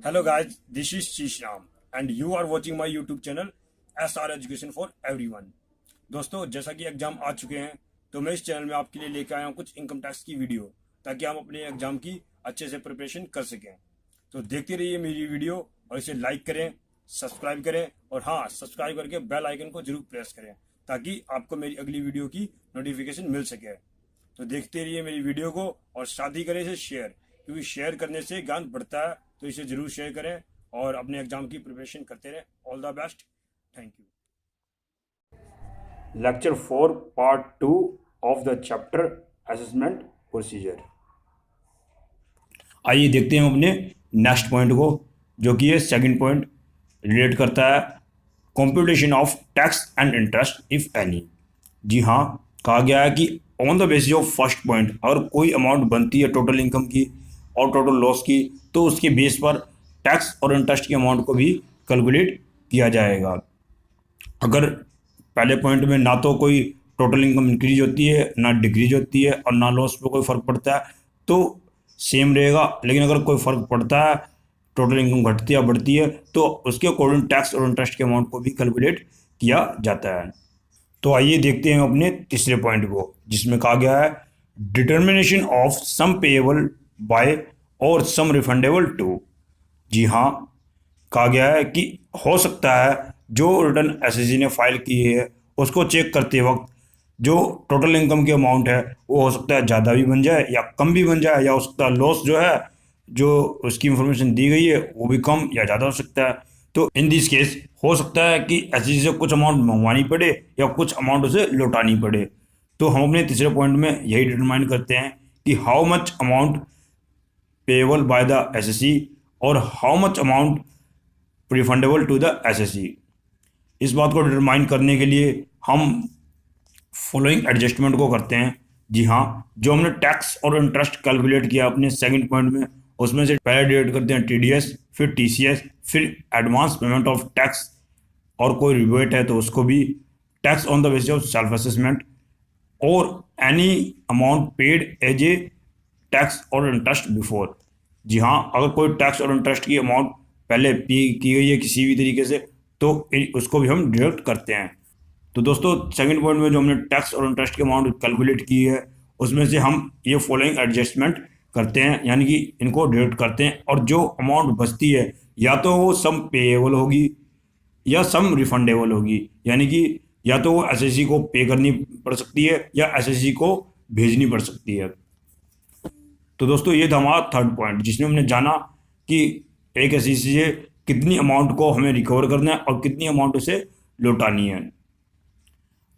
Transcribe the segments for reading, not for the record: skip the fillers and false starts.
Hello guys, this is SHISHRAM and you are watching my YouTube channel SR Education for Everyone। दोस्तों, जैसा कि exam आ चुके हैं तो मैं इस चैनल में आपके लिए लेकर आया हूँ कुछ इनकम टैक्स की वीडियो, ताकि हम अपने एग्जाम की अच्छे से प्रिपरेशन कर सकें। तो देखते रहिए मेरी वीडियो और इसे लाइक करें, सब्सक्राइब करें और हाँ, सब्सक्राइब करके बेल आइकन को जरूर प्रेस करें ताकि आपको मेरी अगली वीडियो की नोटिफिकेशन मिल सके। तो देखते रहिए मेरी वीडियो को और साथ ही करें इसे शेयर, क्योंकि शेयर करने से ज्ञान बढ़ता है। तो इसे जरूर शेयर करें और अपने एग्जाम की प्रिपरेशन करते रहें। All the best, thank you. Lecture 4 part 2 of the chapter assessment procedure. आइए देखते हैं अपने नेक्स्ट पॉइंट को, जो कि है सेकंड पॉइंट, रिलेट करता है computation of tax and interest if any. जी हाँ, कहा गया है कि on the basis of first point, अगर कोई अमाउंट बनती है टोटल इनकम की और टोटल लॉस की, तो उसके बेस पर टैक्स और इंटरेस्ट की अमाउंट को भी कैलकुलेट किया जाएगा। अगर पहले पॉइंट में ना तो कोई टोटल इनकम इंक्रीज होती है, ना डिक्रीज होती है और ना लॉस पे कोई फ़र्क पड़ता है, तो सेम रहेगा। लेकिन अगर कोई फ़र्क पड़ता है, टोटल इनकम घटती है बढ़ती है, तो उसके अकॉर्डिंग टैक्स और इंटरेस्ट के अमाउंट को भी कैलकुलेट किया जाता है। तो आइए देखते हैं अपने तीसरे पॉइंट को, जिसमें कहा गया है determination of sum payable by और सम रिफंडेबल टू। जी हाँ, कहा गया है कि हो सकता है जो रिटर्न एसएससी ने फाइल की है उसको चेक करते वक्त जो टोटल इनकम की अमाउंट है वो हो सकता है ज़्यादा भी बन जाए या कम भी बन जाए, या हो सकता है लॉस जो है, जो उसकी इंफॉर्मेशन दी गई है, वो भी कम या ज़्यादा हो सकता है। तो इन दिस केस हो सकता है कि एसएससी से कुछ अमाउंट मंगवानी पड़े या कुछ अमाउंट उसे लौटानी पड़े। तो हम अपने तीसरे पॉइंट में यही डिटरमाइन करते हैं कि how much amount payable by the SSC और how much amount refundable to the SSC. इस बात को डिटरमाइन करने के लिए हम फॉलोइंग एडजस्टमेंट को करते हैं। जी हाँ, जो हमने टैक्स और इंटरेस्ट कैलकुलेट किया अपने सेकंड पॉइंट में, उसमें से पहले डिवाइड करते हैं टीडीएस, फिर टीसीएस, फिर एडवांस पेमेंट ऑफ टैक्स, और कोई रिबेट है तो उसको भी, tax on the basis of self assessment, और any amount paid as a tax और इंटरेस्ट बिफोर। जी हाँ, अगर कोई टैक्स और इंटरेस्ट की अमाउंट पहले पे की गई है किसी भी तरीके से, तो उसको भी हम डिडक्ट करते हैं। तो दोस्तों, सेकंड पॉइंट में जो हमने टैक्स और इंटरेस्ट की अमाउंट कैलकुलेट की है, उसमें से हम ये फॉलोइंग एडजस्टमेंट करते हैं, यानी कि इनको डिडक्ट करते हैं। और जो अमाउंट बचती है, या तो वो सम पेएबल होगी या सम रिफंडेबल होगी, यानी कि या तो वो एसएससी को पे करनी पड़ सकती है या एसएससी को भेजनी पड़ सकती है। तो दोस्तों, ये था हमारा थर्ड पॉइंट, जिसमें हमने जाना कि एक एसएससी से कितनी अमाउंट को हमें रिकवर करना है और कितनी अमाउंट उसे लौटानी है।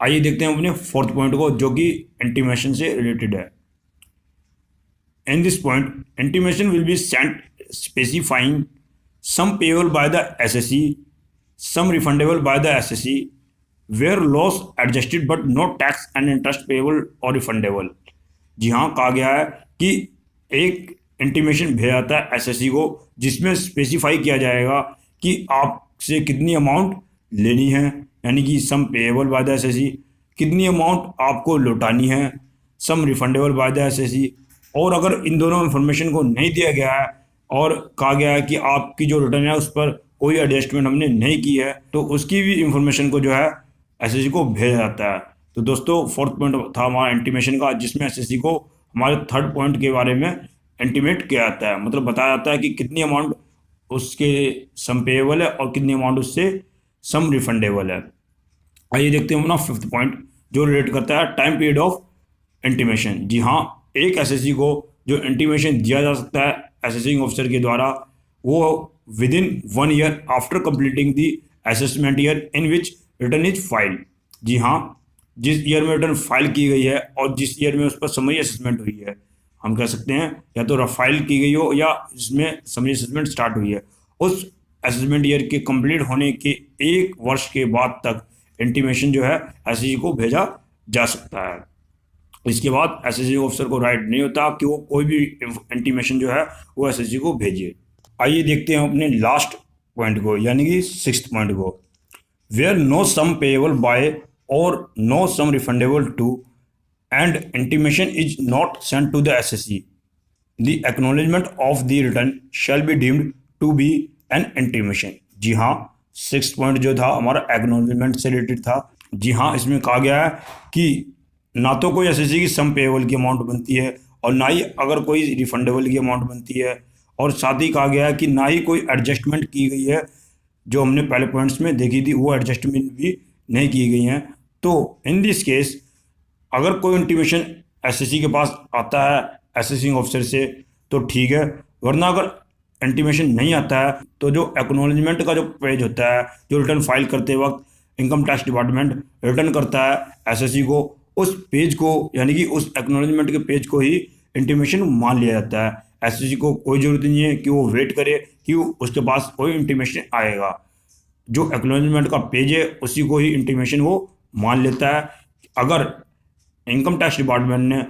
आइए देखते हैं अपने फोर्थ पॉइंट को, जो कि इंटीमेशन से रिलेटेड है। In this point, intimation will be sent specifying sum payable by the SSC, sum refundable by the SSC, where loss adjusted but no tax and interest payable और refundable. जी हाँ, कहा गया है कि एक इंटीमेशन भेजा जाता है एसएससी को, जिसमें स्पेसिफाई किया जाएगा कि आपसे कितनी अमाउंट लेनी है, यानी कि सम पेएबल बाय द एसएससी, कितनी अमाउंट आपको लौटानी है, सम रिफंडेबल बाय द एसएससी। और अगर इन दोनों इन्फॉर्मेशन को नहीं दिया गया है और कहा गया है कि आपकी जो रिटर्न है उस पर कोई एडजस्टमेंट हमने नहीं की है, तो उसकी भी इंफॉर्मेशन को जो है एसएससी को भेजा जाता है। तो दोस्तों, फोर्थ पॉइंट था हमारा इंटीमेशन का, जिसमें एसएससी को हमारे थर्ड पॉइंट के बारे में इंटीमेट किया जाता है, मतलब बताया जाता है कि कितनी अमाउंट उसके सम पेएबल है और कितनी अमाउंट उससे सम रिफंडेबल है। आइए देखते हैं अपना फिफ्थ पॉइंट, जो रिलेट करता है टाइम पीरियड ऑफ इंटीमेशन। जी हाँ, एक एसएससी को जो इंटीमेशन दिया जा सकता है असेसिंग ऑफिसर के द्वारा, वो within 1 year after completing the assessment year in which return is file. जी हाँ, जिस ईयर में रिटर्न फाइल की गई है और जिस ईयर में उस पर समरी असेसमेंट हुई है, हम कह सकते हैं या तो फाइल की गई हो या जिसमें समरी असेसमेंट स्टार्ट हुई है, उस असेसमेंट ईयर के कंप्लीट होने के 1 वर्ष के बाद तक इंटीमेशन जो है एसएससी को भेजा जा सकता है। इसके बाद एसएससी ऑफिसर को राइट नहीं होता कि वो कोई भी इंटीमेशन जो है वो एसएससी को भेजे। आइए देखते हैं अपने लास्ट पॉइंट को, यानी कि सिक्स्थ पॉइंट को, where no sum payable by or no sum refundable to and intimation is not sent to the SSC, the acknowledgement of the return shall be deemed to be an intimation. जी हाँ, 6 point जो था हमारा acknowledgement से related था। जी हाँ, इसमें कहा गया है कि ना तो कोई एसएससी की सम पेएबल की अमाउंट बनती है और ना ही अगर कोई रिफंडेबल की अमाउंट बनती है, और साथ ही कहा गया है कि ना ही कोई एडजस्टमेंट की गई है। जो हमने पहले पॉइंट्स में देखी थी वो एडजस्टमेंट भी नहीं की गई हैं। तो इन दिस केस अगर कोई इंटीमेशन एसएससी के पास आता है असेसिंग ऑफिसर से तो ठीक है, वरना अगर इंटीमेशन नहीं आता है तो जो एक्नॉलेजमेंट का जो पेज होता है, जो रिटर्न फाइल करते वक्त इनकम टैक्स डिपार्टमेंट रिटर्न करता है एसएससी को, उस पेज को यानी कि उस एक्नॉलेजमेंट के पेज को ही इंटीमेशन मान लिया जाता है। एसएससी को कोई ज़रूरत नहीं है कि वो वेट करे कि उसके पास कोई इंटीमेशन आएगा। जो एक्नॉलेजमेंट का पेज है उसी को ही इंटीमेशन वो मान लेता है। अगर इनकम टैक्स डिपार्टमेंट ने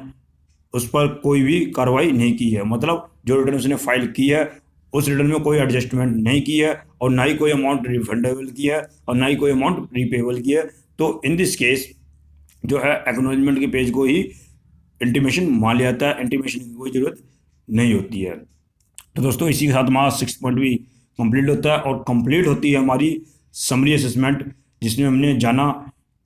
उस पर कोई भी कार्रवाई नहीं की है, मतलब जो रिटर्न उसने फाइल की है उस रिटर्न में कोई एडजस्टमेंट नहीं की है और ना ही कोई अमाउंट रिफंडेबल की है और ना ही कोई अमाउंट रीपेबल की है, तो इन दिस केस जो है एक्नॉलेजमेंट के पेज को ही इंटीमेशन मान लिया जाता है, इंटीमेशन की कोई ज़रूरत नहीं होती है। तो दोस्तों इसी के साथ हमारा 6 पॉइंट भी कंप्लीट होता है और कंप्लीट होती है हमारी समरी असेसमेंट, जिसमें हमने जाना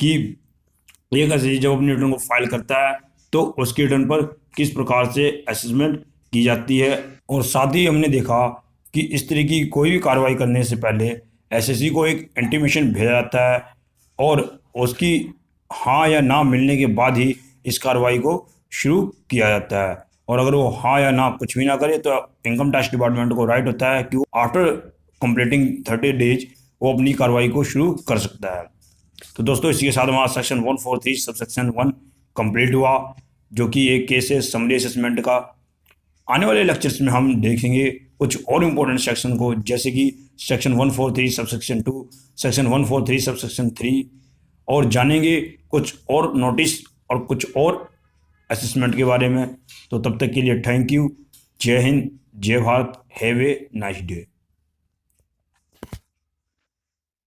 कि एक एसएससी जब अपने रिटर्न को फाइल करता है तो उसके रिटर्न पर किस प्रकार से असेसमेंट की जाती है। और साथ ही हमने देखा कि इस तरह की कोई भी कार्रवाई करने से पहले एसएससी को एक इंटीमेशन भेजा जाता है और उसकी हाँ या ना मिलने के बाद ही इस कार्रवाई को शुरू किया जाता है। और अगर वो हाँ या ना कुछ भी ना करे तो इनकम टैक्स डिपार्टमेंट को राइट होता है कि वो आफ्टर कंप्लीटिंग 30 डेज वो अपनी कार्रवाई को शुरू कर सकता है। तो दोस्तों इसी के साथ हमारा सेक्शन 143 सबसेक्शन 1 कंप्लीट हुआ, जो कि एक केस है समरी असेसमेंट का। आने वाले लेक्चर्स में हम देखेंगे कुछ और इम्पोर्टेंट सेक्शन को, जैसे कि सेक्शन 143 सबसेक्शन 2, सेक्शन 143 सबसेक्शन 3, और जानेंगे कुछ और नोटिस और कुछ और असेसमेंट के बारे में। तो तब तक के लिए थैंक यू। जय हिंद, जय Bharat, have a nice day.